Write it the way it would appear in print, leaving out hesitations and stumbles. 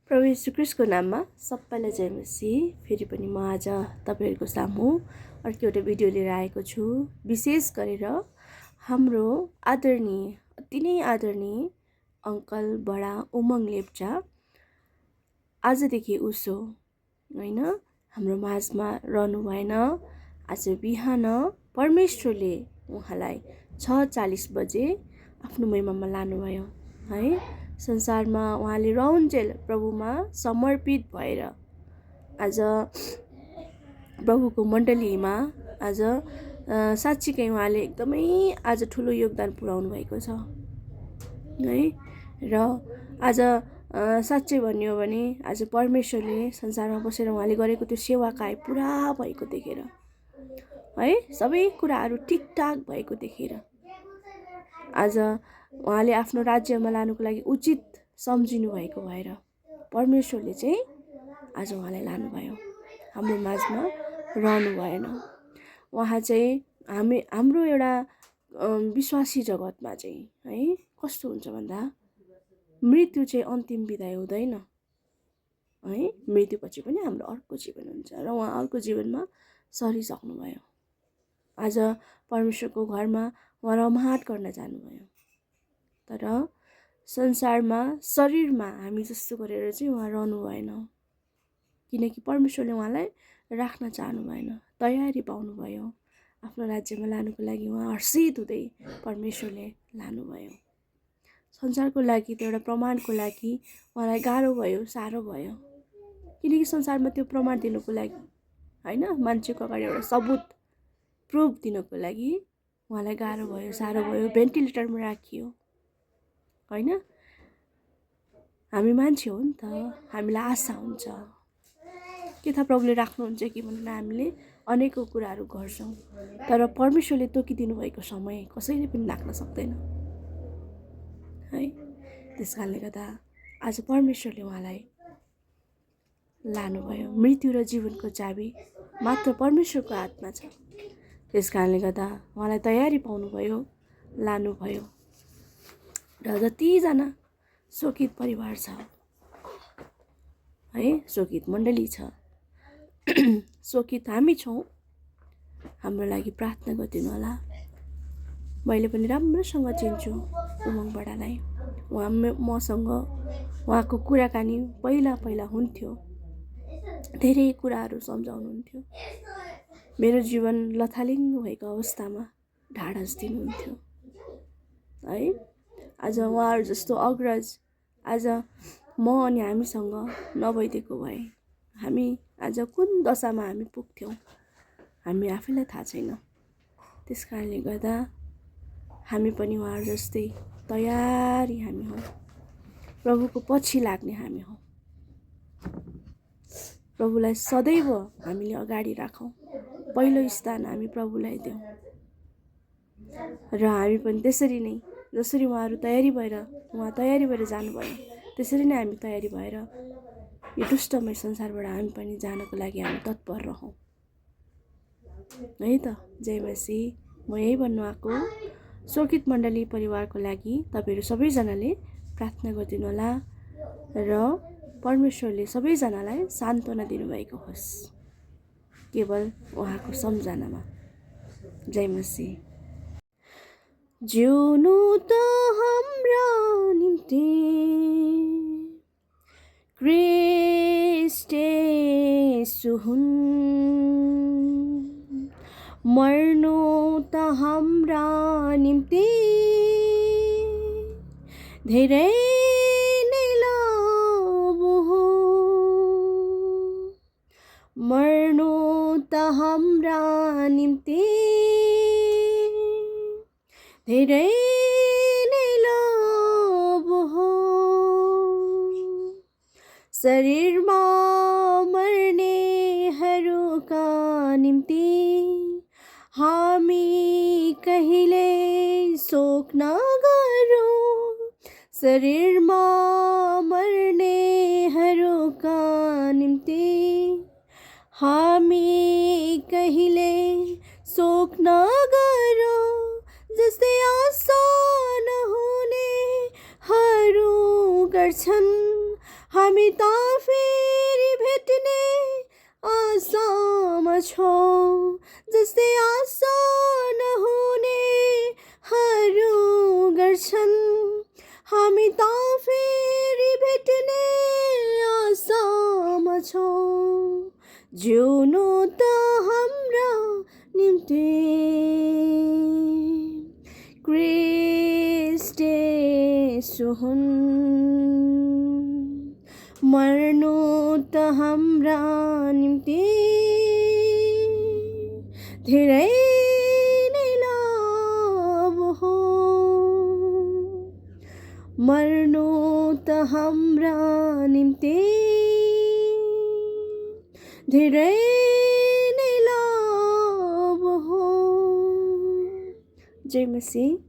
प्रभु यीशु ख्रीष्टको नाममा सबैलाई जय मसीह। फेरि पनि म आज तपाईहरुको सामु अर्को एउटा भिडियो लिएर आएको छु। विशेष गरेर हाम्रो आदरणीय अति नै आदरणीय अंकल बडा उमङ लेप्चा आजदेखि उसो हैन हाम्रो माझमा रहनु भएन। आज बिहान परमेश्वरले उहाँलाई 6:40 बजे आफ्नो महिमामा लानुभयो है। संसारमा उहाँले रौन्जेल प्रभुमा समर्पित भएर आज प्रभुको मण्डलीमा आज साच्चीकै उहाँले एकदमै आज ठुलो योगदान पुर्याउनु भएको छ है। र आज साच्चै भन्यो भने आज परमेश्वरले संसारमा बसेर उहाँले गरेको त्यो सेवाकाय पुरा भएको देखेर है, सबै कुराहरू ठिकठाक भएको देखेर आज उहाँले आफ्नो राज्यमा लानुको लागि उचित सम्झिनु भएको भएर परमेश्वरले चाहिँ आज उहाँलाई लानुभयो, हाम्रो माझमा रहनु भएन। उहाँ चाहिँ हाम्रो एउटा विश्वासी जगतमा चाहिँ है कस्तो हुन्छ भन्दा मृत्यु चाहिँ अन्तिम बिदाइ हुँदैन है। मृत्युपछि पनि हाम्रो अर्को जीवन हुन्छ र उहाँ अर्को जीवनमा सरिसक्नुभयो। आज परमेश्वरको घरमा उहाँ रमाहाट गर्न जानुभयो, तर संसारमा शरीरमा हामी जस्तो गरेर चाहिँ उहाँ रहनु भएन, किनकि परमेश्वरले उहाँलाई राख्न चाहनु भएन। तयारी पाउनु भयो आफ्नो राज्यमा लानुको लागि। उहाँ हर्षित हुँदै परमेश्वरले लानुभयो। संसारको लागि त्यो एउटा प्रमाणको लागि उहाँलाई गाह्रो भयो, साह्रो भयो, किनकि संसारमा त्यो प्रमाण दिनुको लागि हैन, मान्छेको अगाडि एउटा सबुत प्रुफ दिनको लागि उहाँलाई गाह्रो भयो, साह्रो भयो। भेन्टिलेटरमा राखियो हैन। हामी मान्छे हो नि त, हामीलाई आशा हुन्छ के थाहा प्रभुले राख्नुहुन्छ कि भनेर हामीले अनेकौं कुराहरू गर्छौं, तर परमेश्वरले तोकिदिनु भएको समय कसैले पनि राख्न सक्दैन है। त्यसकारणले गर्दा आज परमेश्वरले उहाँलाई लानुभयो। मृत्यु र जीवनको चाबी मात्र परमेश्वरको हातमा छ। त्यसकारणले गर्दा उहाँलाई तयारी पाउनुभयो, लानुभयो। र जतिजना शोकित परिवार छ है, शोकित मण्डली छ, शोकित हामी छौँ, हाम्रो लागि प्रार्थना गरिदिनु होला। मैले पनि राम्रोसँग चिन्छु उमङ बडालाई। उहाँ मसँग उहाँको कुराकानी पहिला हुन्थ्यो, धेरै कुराहरू सम्झाउनुहुन्थ्यो। मेरो जीवन लथालिङ्ग भएको अवस्थामा ढाडस दिनुहुन्थ्यो है। आज उहाँहरू जस्तो अग्रज आज म अनि हामीसँग नभइदिएको भए हामी आज कुन दशामा हामी पुग्थ्यौँ हामी आफैलाई थाहा छैन। त्यसकारणले गर्दा हामी पनि उहाँहरू जस्तै तयारी हामी हौँ, प्रभुको पछि लाग्ने हामी हौँ। प्रभुलाई सदैव हामीले अगाडि राखौँ, पहिलो स्थान हामी प्रभुलाई दिउँ। र हामी पनि त्यसरी नै जसरी उहाँ तयारी भएर जानुभयो, त्यसरी नै हामी तयारी भएर यो दुष्टमय संसारबाट हामी पनि जानको लागि हामी तत्पर रहौँ है त। जय मसीह। म यही भन्नु आएको, शोकित मण्डली परिवारको लागि तपाईहरु सबैजनाले प्रार्थना गरिदिनु होला र परमेश्वरले सबैजनालाई सान्त्वना दिनुभएको होस्, केवल उहाँको सम्झनामा। जय मसीह। जिउनु त हाम्रा निम्ति क्रिस्ट येशू हुन्, मर्नु त हाम्रा निम्ति धेरै नै लामो हो, मर्नु त हाम्रा निम्ति धेरै नै लामो हो। शरीरमा मर्नेहरूका निम्ति हामी कहिले शोक नगरौँ, शरीरमा मर्नेहरूका निम्ति हामी कहिले शोक नगरौँ। जस्तै आशा नहुनेहरू गर्छन् हामी त फेरि भेट्ने आशामा छौँ, जस्तै आशा नहुनेहरू गर्छन्। हामी त फेरि भेट्ने आशामा छौँ, जिउनु त हाम्रा निम्ति क्रिस्ट येशू हुन्, मर्नु त हाम्रा निम्ति धेरै नै लाभ हो, मर्नु त हाम्रा निम्ति धेरै नै लाभ हो। जय मसीह।